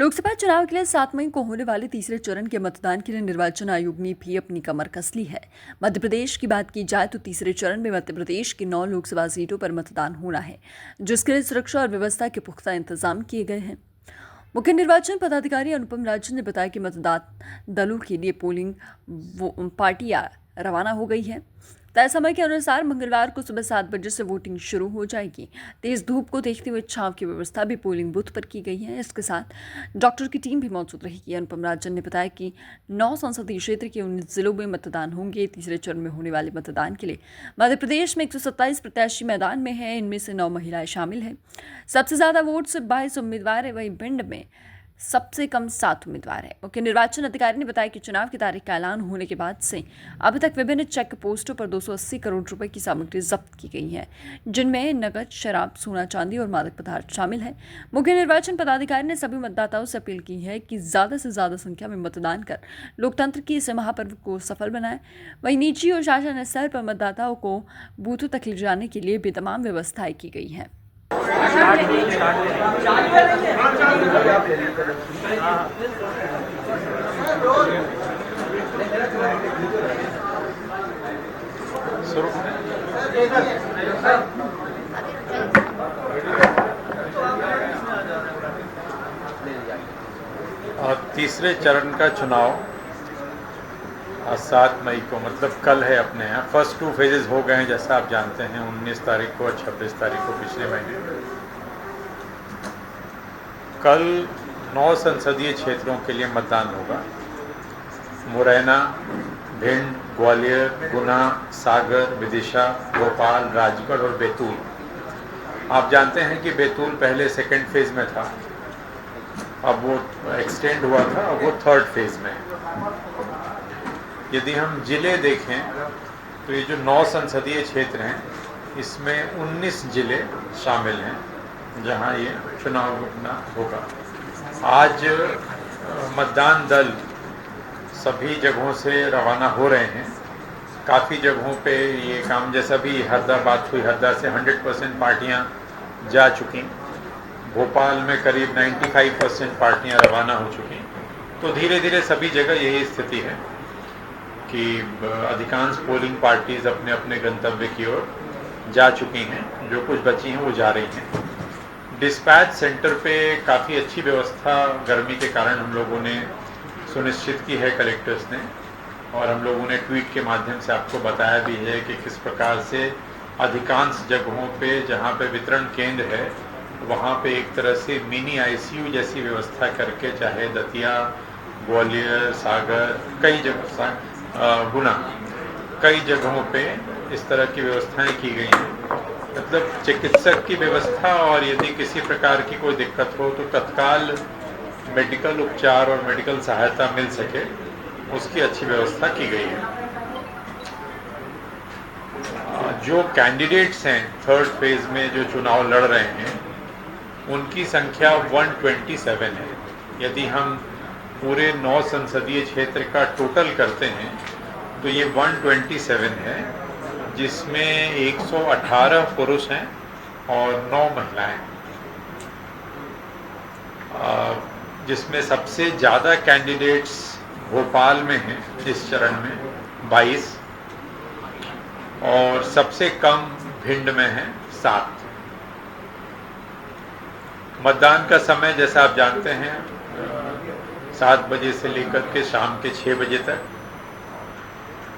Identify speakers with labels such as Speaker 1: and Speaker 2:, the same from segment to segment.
Speaker 1: लोकसभा चुनाव के लिए 7 मई को होने वाले तीसरे चरण के मतदान के लिए निर्वाचन आयोग ने भी अपनी कमर कस ली है। मध्य प्रदेश की बात की जाए तो तीसरे चरण में मध्य प्रदेश की 9 लोकसभा सीटों पर मतदान होना है, जिसके लिए सुरक्षा और व्यवस्था के पुख्ता इंतजाम किए गए हैं। मुख्य निर्वाचन पदाधिकारी अनुपम राजन ने बताया कि मतदान दलों के लिए पोलिंग पार्टियां रवाना हो गई है। तय समय के अनुसार मंगलवार को सुबह 7 बजे से वोटिंग शुरू हो जाएगी। तेज धूप को देखते हुए छांव की व्यवस्था भी पोलिंग बूथ पर की गई है। इसके साथ डॉक्टर की टीम भी मौजूद रहेगी। अनुपम राजन ने बताया कि 9 संसदीय क्षेत्र के 19 जिलों में मतदान होंगे। तीसरे चरण में होने वाले मतदान के लिए मध्य प्रदेश में 127 प्रत्याशी मैदान में हैं। इनमें से 9 महिलाएं शामिल हैं। सबसे ज्यादा वोट से 22 उम्मीदवार है, वहीं भिंड में सबसे कम 7 उम्मीदवार है। मुख्य निर्वाचन अधिकारी ने बताया कि चुनाव की तारीख का ऐलान होने के बाद से अभी तक विभिन्न चेक पोस्टों पर 280 करोड़ रुपए की सामग्री जब्त की गई है, जिनमें नकद, शराब, सोना चांदी और मादक पदार्थ शामिल है। मुख्य निर्वाचन पदाधिकारी ने सभी मतदाताओं से अपील की है कि ज्यादा से ज्यादा संख्या में मतदान कर लोकतंत्र की इस महापर्व को सफल बनाएं। वहीं निजी और शासन स्तर पर मतदाताओं को बूथों तक ले जाने के लिए भी तमाम व्यवस्थाएं की गई हैं।
Speaker 2: तीसरे चरण का चुनाव 7 मई को मतलब कल है अपने यहाँ। फर्स्ट 2 फेजेस हो गए हैं, जैसा आप जानते हैं, 19 तारीख को और 26 तारीख को पिछले महीने। कल 9 संसदीय क्षेत्रों के लिए मतदान होगा। मुरैना, भिंड, ग्वालियर, गुना, सागर, विदिशा, भोपाल, राजगढ़ और बैतूल। आप जानते हैं कि बैतूल पहले सेकेंड फेज में था, अब वो एक्सटेंड हुआ था, अब वो थर्ड फेज में है। यदि हम जिले देखें तो ये जो 9 संसदीय क्षेत्र हैं, इसमें 19 जिले शामिल हैं जहां ये चुनाव होगा। आज मतदान दल सभी जगहों से रवाना हो रहे हैं। काफ़ी जगहों पे ये काम, जैसा भी हरदा बात हुई, हरदा से 100% पार्टियां जा चुकी। भोपाल में करीब 95% पार्टियां रवाना हो चुकी। तो धीरे धीरे सभी जगह यही स्थिति है कि अधिकांश पोलिंग पार्टीज अपने अपने गंतव्य की ओर जा चुकी हैं। जो कुछ बची हैं वो जा रही हैं। डिस्पैच सेंटर पे काफ़ी अच्छी व्यवस्था गर्मी के कारण हम लोगों ने सुनिश्चित की है कलेक्टर्स ने, और हम लोगों ने ट्वीट के माध्यम से आपको बताया भी है कि किस प्रकार से अधिकांश जगहों पे जहाँ पे वितरण केंद्र है वहाँ पे एक तरह से मिनी ICU जैसी व्यवस्था करके, चाहे दतिया, ग्वालियर, सागर, कई जगह, गुना, कई जगहों पे इस तरह की व्यवस्थाएं की गई हैं। मतलब चिकित्सक की व्यवस्था, और यदि किसी प्रकार की कोई दिक्कत हो तो तत्काल मेडिकल उपचार और मेडिकल सहायता मिल सके, उसकी अच्छी व्यवस्था की गई है। जो कैंडिडेट्स हैं थर्ड फेज में जो चुनाव लड़ रहे हैं, उनकी संख्या 127 है। यदि हम पूरे 9 संसदीय क्षेत्र का टोटल करते हैं तो ये 127 है, जिसमें 118 पुरुष हैं और 9 महिलाएं। जिसमें सबसे ज़्यादा कैंडिडेट्स भोपाल में हैं इस चरण में 22, और सबसे कम भिंड में है 7। मतदान का समय जैसा आप जानते हैं 7 बजे से लेकर के शाम के 6 बजे तक,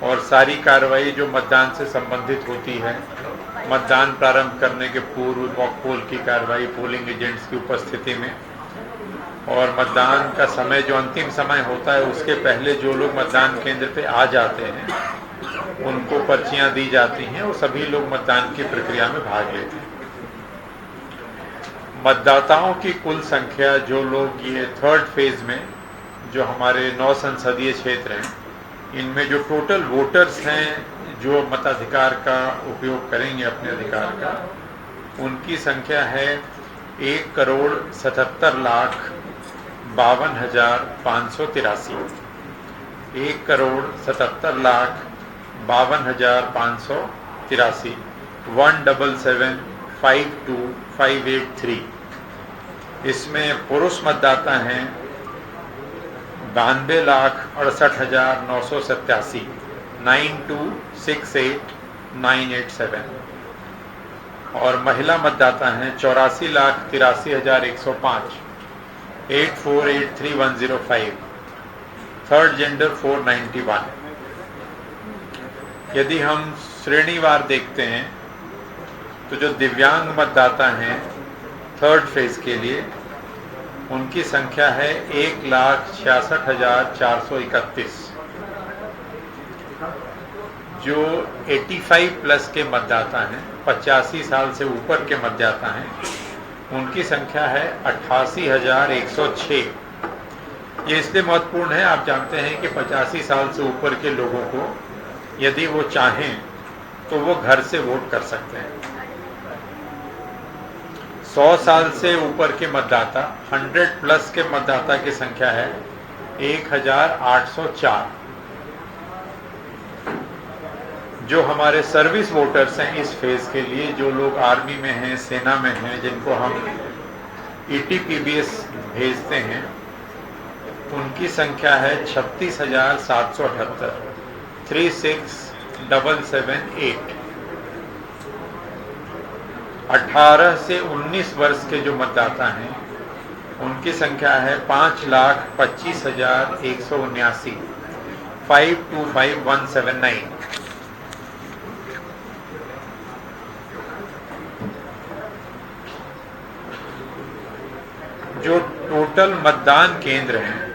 Speaker 2: और सारी कार्रवाई जो मतदान से संबंधित होती है, मतदान प्रारंभ करने के पूर्व मॉक पोल की कार्रवाई पोलिंग एजेंट्स की उपस्थिति में, और मतदान का समय जो अंतिम समय होता है उसके पहले जो लोग मतदान केंद्र पे आ जाते हैं उनको पर्चियां दी जाती हैं और सभी लोग मतदान की प्रक्रिया में भाग लेते हैं। मतदाताओं की कुल संख्या, जो लोग ये थर्ड फेज में जो हमारे 9 संसदीय क्षेत्र हैं, इनमें जो टोटल वोटर्स हैं जो मताधिकार का उपयोग करेंगे अपने अधिकार का, उनकी संख्या है 1,77,52,583। 1,77,52,583, 177,52,583। इसमें पुरुष मतदाता हैं 92,68,987 9268,987 और महिला मतदाता हैं 84,83,105 84,83,105 थर्ड जेंडर 491। यदि हम श्रेणीवार देखते हैं तो जो दिव्यांग मतदाता हैं थर्ड फेज के लिए उनकी संख्या है 1,66,431। जो 85 प्लस के मतदाता हैं 85 साल से ऊपर के मतदाता हैं उनकी संख्या है 88,106। ये इसलिए महत्वपूर्ण है, आप जानते हैं कि 85 साल से ऊपर के लोगों को यदि वो चाहें तो वो घर से वोट कर सकते हैं। 100 साल से ऊपर के मतदाता 100 प्लस के मतदाता की संख्या है 1,804। जो हमारे सर्विस वोटर्स हैं इस फेज के लिए, जो लोग आर्मी में हैं, सेना में हैं, जिनको हम ETPBS भेजते हैं, उनकी संख्या है 36,778 36,778। 18 से 19 वर्ष के जो मतदाता हैं उनकी संख्या है 5,25,179 525,179। जो टोटल मतदान केंद्र हैं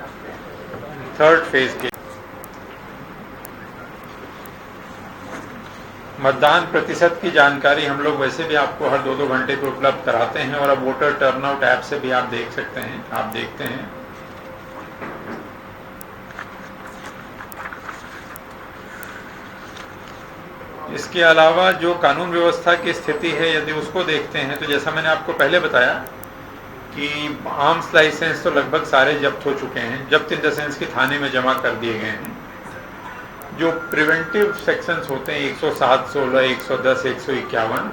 Speaker 2: थर्ड फेज के, मतदान प्रतिशत की जानकारी हम लोग वैसे भी आपको हर 2-2 घंटे पे उपलब्ध कराते हैं और अब वोटर टर्नआउट ऐप से भी आप देख सकते हैं, आप देखते हैं। इसके अलावा जो कानून व्यवस्था की स्थिति है यदि उसको देखते हैं तो जैसा मैंने आपको पहले बताया कि आर्म्स लाइसेंस तो लगभग सारे जब्त हो चुके हैं, जब्त इन द सेंस कि थाने में जमा कर दिए गए हैं। जो प्रिवेंटिव सेक्शंस होते हैं 107, 16, 110, 151,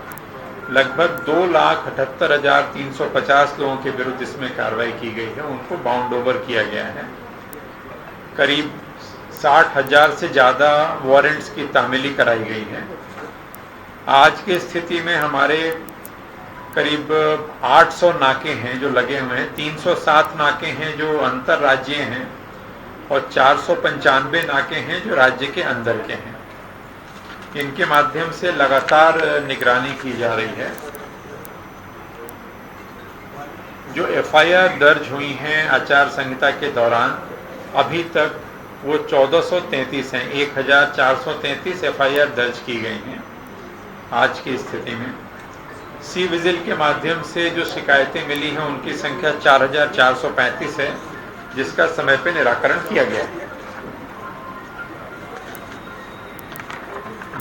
Speaker 2: लगभग 2,78,350 लोगों के विरुद्ध इसमें कार्रवाई की गई है, उनको बाउंड ओवर किया गया है। करीब 60,000 से ज़्यादा वारंट्स की तामीली कराई गई है। आज की स्थिति में हमारे करीब 800 नाके हैं जो लगे हुए हैं, 307 नाके हैं जो अंतर्राज्यीय हैं और 495 नाके हैं जो राज्य के अंदर के हैं। इनके माध्यम से लगातार निगरानी की जा रही है। जो FIR दर्ज हुई हैं आचार संहिता के दौरान अभी तक वो 1433 हैं, 1433 FIR दर्ज की गई हैं आज की स्थिति में। सी विजिल के माध्यम से जो शिकायतें मिली हैं उनकी संख्या 4,435 है, जिसका समय पे निराकरण किया गया है।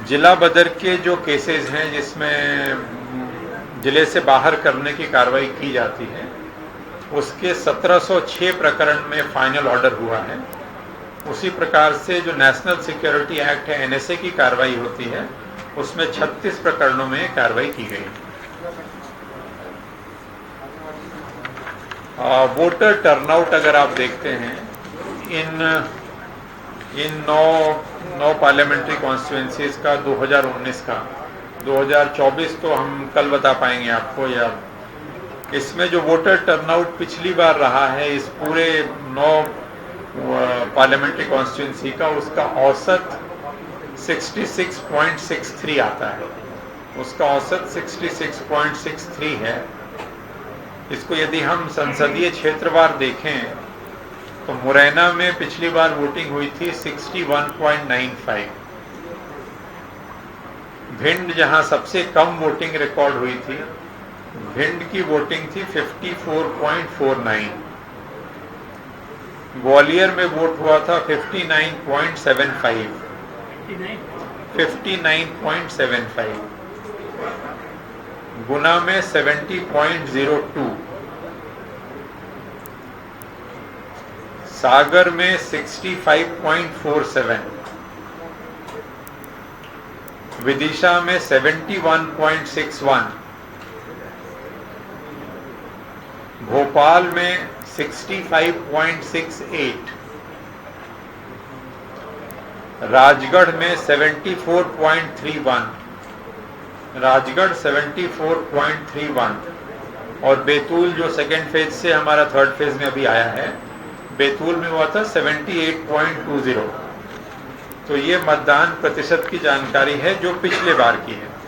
Speaker 2: जिला बदर के जो केसेस हैं जिसमें जिले से बाहर करने की कार्रवाई की जाती है, उसके 1706 प्रकरण में फाइनल ऑर्डर हुआ है। उसी प्रकार से जो नेशनल सिक्योरिटी एक्ट है NSA की कार्रवाई होती है, उसमें 36 प्रकरणों में कार्रवाई की गई। वोटर टर्नआउट अगर आप देखते हैं इन 9 पार्लियामेंट्री कॉन्स्टिट्यूंसीज का 2019 का, 2024 तो हम कल बता पाएंगे आपको, या इसमें जो वोटर टर्नआउट पिछली बार रहा है इस पूरे 9 पार्लियामेंट्री कॉन्स्टिट्यूंसी का, उसका औसत 66.63 आता है। उसका औसत 66.63 है। इसको यदि हम संसदीय क्षेत्रवार देखें तो मुरैना में पिछली बार वोटिंग हुई थी 61.95। भिंड जहां सबसे कम वोटिंग रिकॉर्ड हुई थी, भिंड की वोटिंग थी 54.49। ग्वालियर में वोट हुआ था 59.75। 59.75। गुना में 70.02। सागर में 65.47। विदिशा में 71.61। भोपाल में 65.68, राजगढ़ में 74.31, राजगढ़ 74.31 और बैतूल जो सेकेंड फेज से हमारा थर्ड फेज में अभी आया है, बैतूल में हुआ था 78.20। तो ये मतदान प्रतिशत की जानकारी है जो पिछले बार की है।